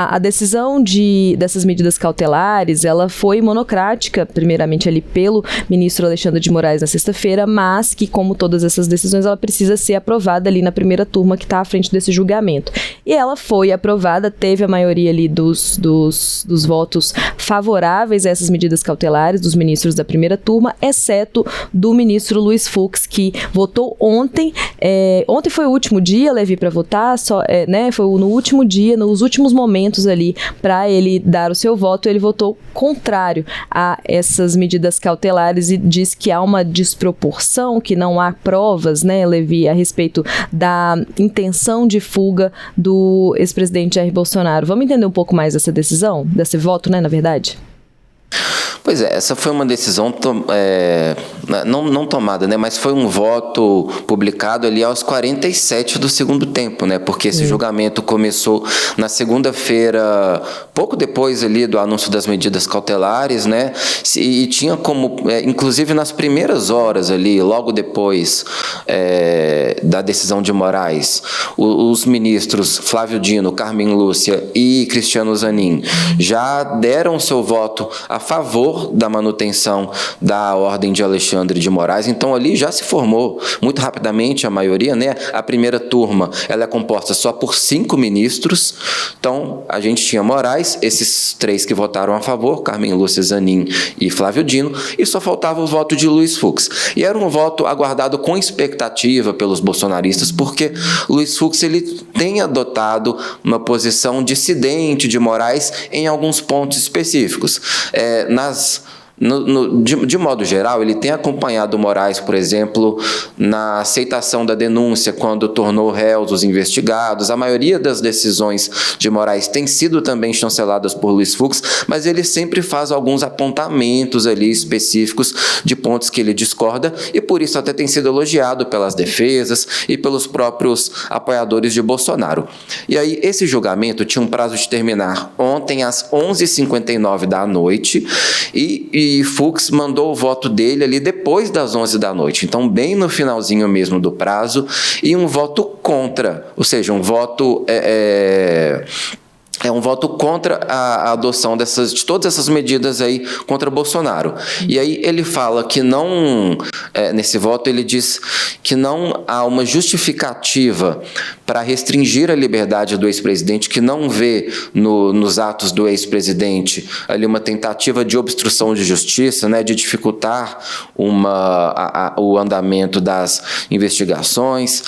A decisão dessas medidas cautelares, ela foi monocrática, primeiramente ali pelo ministro Alexandre de Moraes na sexta-feira, mas que, como todas essas decisões, ela precisa ser aprovada ali na primeira turma que está à frente desse julgamento. E ela foi aprovada, teve a maioria ali dos votos favoráveis a essas medidas cautelares dos ministros da primeira turma, exceto do ministro Luiz Fux, que votou ontem. Ontem foi o último dia, Levi, para votar, foi no último dia, nos últimos momentos ali para ele dar o seu voto, ele votou contrário a essas medidas cautelares e diz que há uma desproporção, que não há provas, né, Levi, a respeito da intenção de fuga do ex-presidente Jair Bolsonaro. Vamos entender um pouco mais dessa decisão, desse voto, né, na verdade? Pois é, essa foi uma decisão não tomada, né, mas foi um voto publicado ali aos 47 do segundo tempo, né, porque esse julgamento começou na segunda-feira, pouco depois ali do anúncio das medidas cautelares, né, e tinha como, inclusive nas primeiras horas ali, logo depois da decisão de Moraes, os ministros Flávio Dino, Carmen Lúcia e Cristiano Zanin já deram seu voto a favor da manutenção da ordem de Alexandre de Moraes. Então ali já se formou muito rapidamente a maioria, né? A primeira turma, ela é composta só por 5 ministros. Então a gente tinha Moraes, esses 3 que votaram a favor, Carmen Lúcia, Zanin e Flávio Dino, e só faltava o voto de Luiz Fux. E era um voto aguardado com expectativa pelos bolsonaristas, porque Luiz Fux ele tem adotado uma posição dissidente de Moraes em alguns pontos específicos. De modo geral, ele tem acompanhado Moraes, por exemplo, na aceitação da denúncia quando tornou réus os investigados. A maioria das decisões de Moraes tem sido também chanceladas por Luiz Fux, mas ele sempre faz alguns apontamentos ali específicos de pontos que ele discorda e por isso até tem sido elogiado pelas defesas e pelos próprios apoiadores de Bolsonaro. E aí esse julgamento tinha um prazo de terminar ontem às 11h59 da noite e Fux mandou o voto dele ali depois das 11 da noite, então bem no finalzinho mesmo do prazo, e um voto contra, ou seja, um voto um voto contra a adoção de todas essas medidas aí contra Bolsonaro. E aí ele fala que não, nesse voto ele diz que não há uma justificativa para restringir a liberdade do ex-presidente, que não vê nos atos do ex-presidente ali uma tentativa de obstrução de justiça, né, de dificultar o andamento das investigações.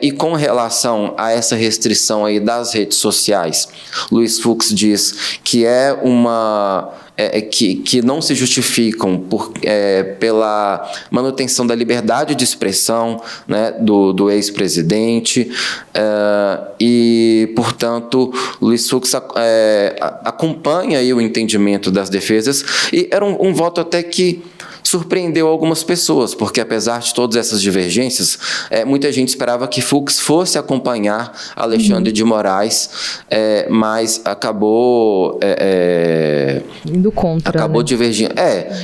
E com relação a essa restrição aí das redes sociais, Luiz Fux diz que que não se justificam pela manutenção da liberdade de expressão, né, do ex-presidente, e, portanto, Luiz Fux acompanha aí o entendimento das defesas, e era um voto até que surpreendeu algumas pessoas, porque apesar de todas essas divergências, muita gente esperava que Fux fosse acompanhar Alexandre de Moraes, mas acabou indo contra, acabou né? Divergindo.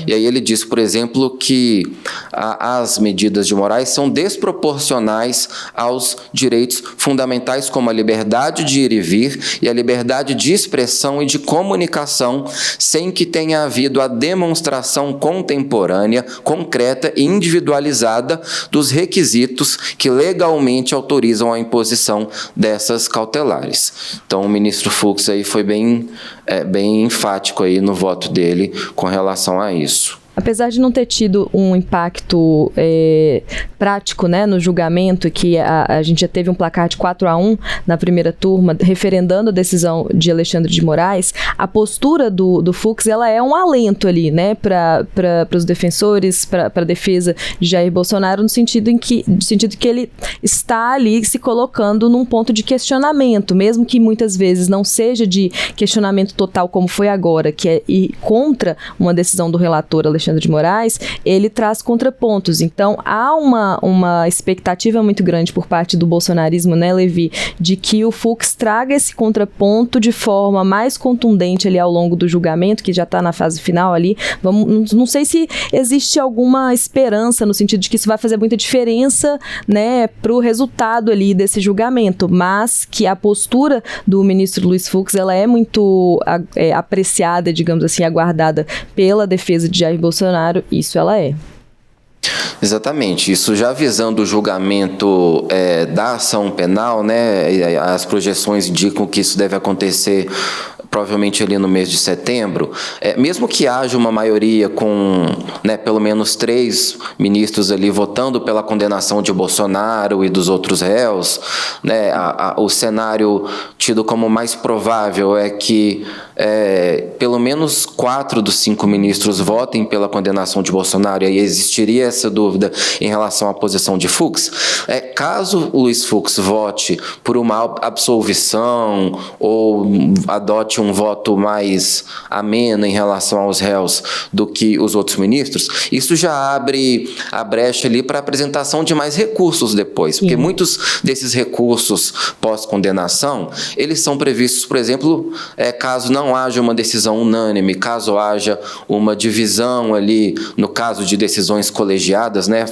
E aí ele disse, por exemplo, que as medidas de Moraes são desproporcionais aos direitos fundamentais como a liberdade de ir e vir e a liberdade de expressão e de comunicação, sem que tenha havido a demonstração contemporânea, concreta e individualizada dos requisitos que legalmente autorizam a imposição dessas cautelares. Então, o ministro Fux aí foi bem enfático aí no voto dele com relação a isso. Apesar de não ter tido um impacto prático, né, no julgamento, que a gente já teve um placar de 4-1 na primeira turma, referendando a decisão de Alexandre de Moraes, a postura do Fux, ela é um alento ali, né, para os defensores, para a defesa de Jair Bolsonaro, no sentido que ele está ali se colocando num ponto de questionamento, mesmo que muitas vezes não seja de questionamento total como foi agora, que é ir contra uma decisão do relator Alexandre Alexandre de Moraes, ele traz contrapontos. Então, há uma expectativa muito grande por parte do bolsonarismo, né, Levi, de que o Fux traga esse contraponto de forma mais contundente ali ao longo do julgamento, que já está na fase final ali. Não sei se existe alguma esperança no sentido de que isso vai fazer muita diferença, né, para o resultado ali desse julgamento, mas que a postura do ministro Luiz Fux, ela é muito apreciada, digamos assim, aguardada pela defesa de Jair Bolsonaro, isso ela é. Exatamente, isso já visando o julgamento da ação penal, né, as projeções indicam que isso deve acontecer provavelmente ali no mês de setembro, mesmo que haja uma maioria com, né, pelo menos 3 ministros ali votando pela condenação de Bolsonaro e dos outros réus, né, o cenário tido como mais provável é que pelo menos 4 dos 5 ministros votem pela condenação de Bolsonaro, e aí existiria essa dúvida em relação à posição de Fux. Caso o Luiz Fux vote por uma absolvição ou adote um voto mais ameno em relação aos réus do que os outros ministros, isso já abre a brecha ali para a apresentação de mais recursos depois, porque muitos desses recursos pós-condenação, eles são previstos, por exemplo, caso não haja uma decisão unânime, caso haja uma divisão ali, no caso de decisões colegiadas, né,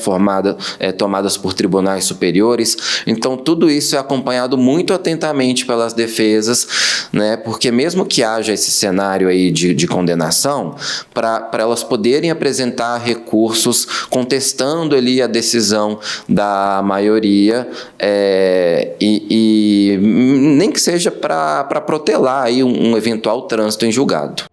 tomadas por tribunais superiores. Então, tudo isso é acompanhado muito atentamente pelas defesas, né, porque mesmo que haja esse cenário aí de condenação, para elas poderem apresentar recursos contestando ali a decisão da maioria, e nem que seja para protelar aí um eventual trânsito em julgado.